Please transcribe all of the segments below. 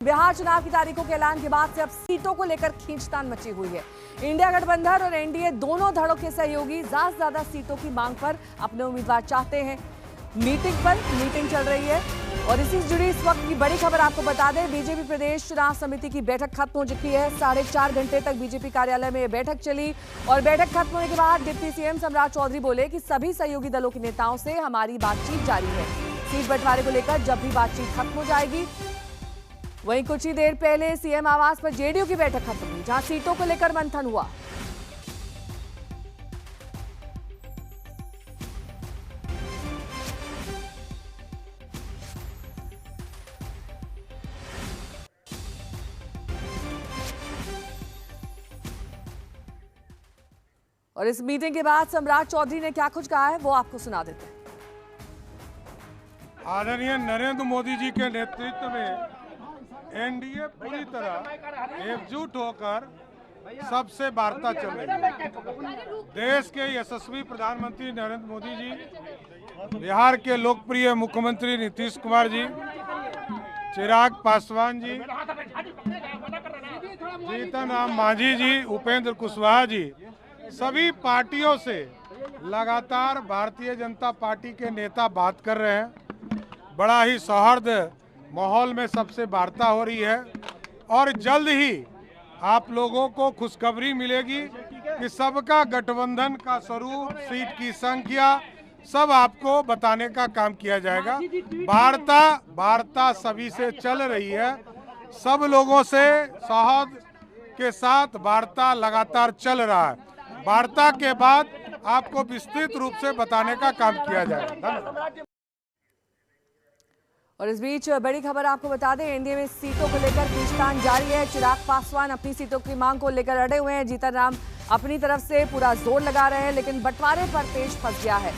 बिहार चुनाव की तारीखों के ऐलान के बाद से अब सीटों को लेकर खींचतान मची हुई है। इंडिया गठबंधन और एनडीए दोनों धड़ों के सहयोगी ज्यादा से ज्यादा सीटों की मांग पर अपने उम्मीदवार चाहते हैं। मीटिंग चल रही है और इसी से जुड़ी इस वक्त की बड़ी खबर आपको बता दें, बीजेपी प्रदेश चुनाव समिति की बैठक खत्म हो चुकी है। 4.5 घंटे तक बीजेपी कार्यालय में बैठक चली और बैठक खत्म होने के बाद डिप्टी सीएम सम्राट चौधरी बोले कि सभी सहयोगी दलों के नेताओं से हमारी बातचीत जारी है। सीट बंटवारे को लेकर जब भी बातचीत खत्म हो जाएगी। वहीं कुछ ही देर पहले सीएम आवास पर जेडीयू की बैठक खत्म हुई, जहां सीटों को लेकर मंथन हुआ। और इस मीटिंग के बाद सम्राट चौधरी ने क्या कुछ कहा है वो आपको सुना देते हैं। आदरणीय नरेंद्र मोदी जी के नेतृत्व में एनडीए पूरी तरह एकजुट होकर सबसे वार्ता चल रही है। देश के यशस्वी प्रधानमंत्री नरेंद्र मोदी जी, बिहार के लोकप्रिय मुख्यमंत्री नीतीश कुमार जी, चिराग पासवान जी, जीतन राम मांझी जी, उपेंद्र कुशवाहा जी, सभी पार्टियों से लगातार भारतीय जनता पार्टी के नेता बात कर रहे हैं। बड़ा ही सौहार्द माहौल में सबसे वार्ता हो रही है और जल्द ही आप लोगों को खुशखबरी मिलेगी कि सबका गठबंधन का स्वरूप, सीट की संख्या सब आपको बताने का काम किया जाएगा। वार्ता सभी से चल रही है, सब लोगों से सौहार्द के साथ वार्ता लगातार चल रहा है। वार्ता के बाद आपको विस्तृत रूप से बताने का काम किया जाएगा। और इस बीच बड़ी खबर आपको बता दें, एनडीए में सीटों को लेकर खींचतान जारी है। चिराग पासवान अपनी सीटों की मांग को लेकर अड़े हुए हैं। जीतन राम अपनी तरफ से पूरा जोर लगा रहे हैं, लेकिन बंटवारे पर पेच फंस गया है।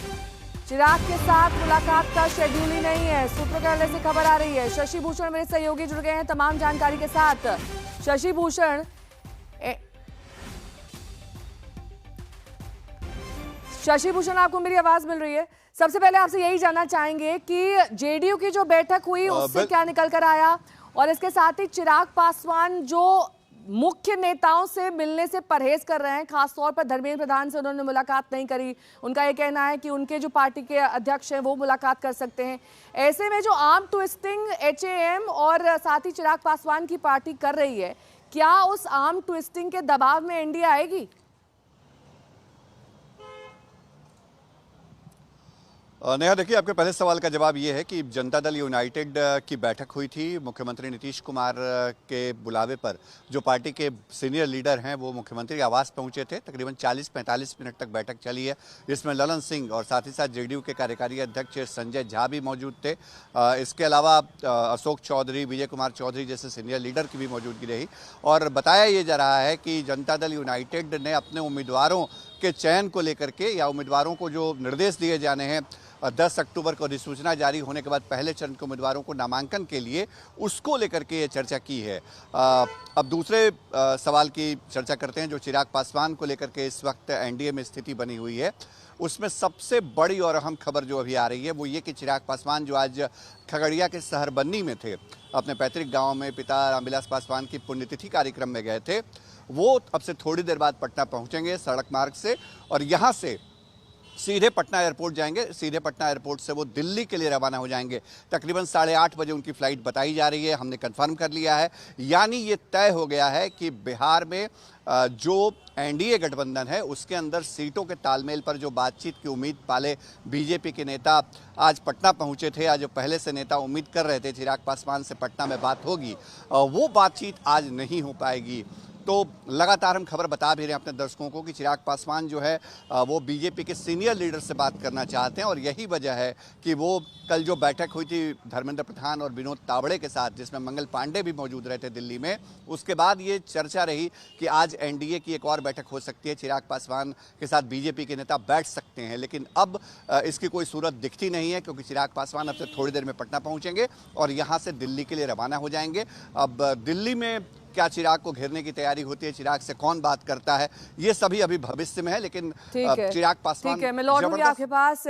चिराग के साथ मुलाकात का शेड्यूल ही नहीं है, सूत्रों के हवाले से खबर आ रही है। शशि भूषण मेरे सहयोगी जुड़ गए हैं तमाम जानकारी के साथ। शशि भूषण, आपको मेरी आवाज मिल रही है? सबसे पहले आपसे यही जानना चाहेंगे कि जेडीयू की जो बैठक हुई उससे क्या निकल कर आया, और इसके साथ ही चिराग पासवान जो मुख्य नेताओं से मिलने से परहेज कर रहे हैं, खासतौर पर धर्मेंद्र प्रधान से उन्होंने मुलाकात नहीं करी। उनका ये कहना है कि उनके जो पार्टी के अध्यक्ष हैं वो मुलाकात कर सकते हैं। ऐसे में जो आर्म ट्विस्टिंग एचएएम और साथ ही चिराग पासवान की पार्टी कर रही है, क्या उस आर्म ट्विस्टिंग के दबाव में एनडीए आएगी? नेहा, देखिए, आपके पहले सवाल का जवाब ये है कि जनता दल यूनाइटेड की बैठक हुई थी। मुख्यमंत्री नीतीश कुमार के बुलावे पर जो पार्टी के सीनियर लीडर हैं वो मुख्यमंत्री आवास पहुंचे थे। तकरीबन 40-45 मिनट तक बैठक चली है। इसमें ललन सिंह और साथ ही साथ जेडीयू के कार्यकारी अध्यक्ष संजय झा भी मौजूद थे। इसके अलावा अशोक चौधरी, विजय कुमार चौधरी जैसे सीनियर लीडर की भी मौजूदगी रही। और बताया ये जा रहा है कि जनता दल यूनाइटेड ने अपने उम्मीदवारों के चयन को लेकर के या उम्मीदवारों को जो निर्देश दिए जाने हैं 10 अक्टूबर को अधिसूचना जारी होने के बाद पहले चरण के उम्मीदवारों को नामांकन के लिए, उसको लेकर के ये चर्चा की है। अब दूसरे सवाल की चर्चा करते हैं जो चिराग पासवान को लेकर के इस वक्त एनडीए में स्थिति बनी हुई है। उसमें सबसे बड़ी और अहम खबर जो अभी आ रही है वो ये कि चिराग पासवान जो आज खगड़िया के सहरबन्नी में थे, अपने पैतृक गाँव में पिता रामविलास पासवान की पुण्यतिथि कार्यक्रम में गए थे, वो अब से थोड़ी देर बाद पटना पहुँचेंगे सड़क मार्ग से और यहाँ से सीधे पटना एयरपोर्ट जाएंगे। सीधे पटना एयरपोर्ट से वो दिल्ली के लिए रवाना हो जाएंगे। तकरीबन 8:30 बजे उनकी फ़्लाइट बताई जा रही है, हमने कंफर्म कर लिया है। यानी ये तय हो गया है कि बिहार में जो एनडीए गठबंधन है उसके अंदर सीटों के तालमेल पर जो बातचीत की उम्मीद पाले बीजेपी के नेता आज पटना पहुंचे थे, आज जो पहले से नेता उम्मीद कर रहे थे चिराग पासवान से पटना में बात होगी, वो बातचीत आज नहीं हो पाएगी। तो लगातार हम खबर बता भी रहे हैं अपने दर्शकों को कि चिराग पासवान जो है वो बीजेपी के सीनियर लीडर से बात करना चाहते हैं और यही वजह है कि वो कल जो बैठक हुई थी धर्मेंद्र प्रधान और विनोद तावड़े के साथ, जिसमें मंगल पांडे भी मौजूद रहे थे दिल्ली में, उसके बाद ये चर्चा रही कि आज एनडीए की एक और बैठक हो सकती है, चिराग पासवान के साथ बीजेपी के नेता बैठ सकते हैं। लेकिन अब इसकी कोई सूरत दिखती नहीं है क्योंकि चिराग पासवान अब से थोड़ी देर में पटना पहुँचेंगे और यहाँ से दिल्ली के लिए रवाना हो जाएंगे। अब दिल्ली में क्या चिराग को घेरने की तैयारी होती है, चिराग से कौन बात करता है, ये सभी अभी भविष्य में है। लेकिन चिराग पासवान ठीक है, मैं लौटूंगी आपके पास।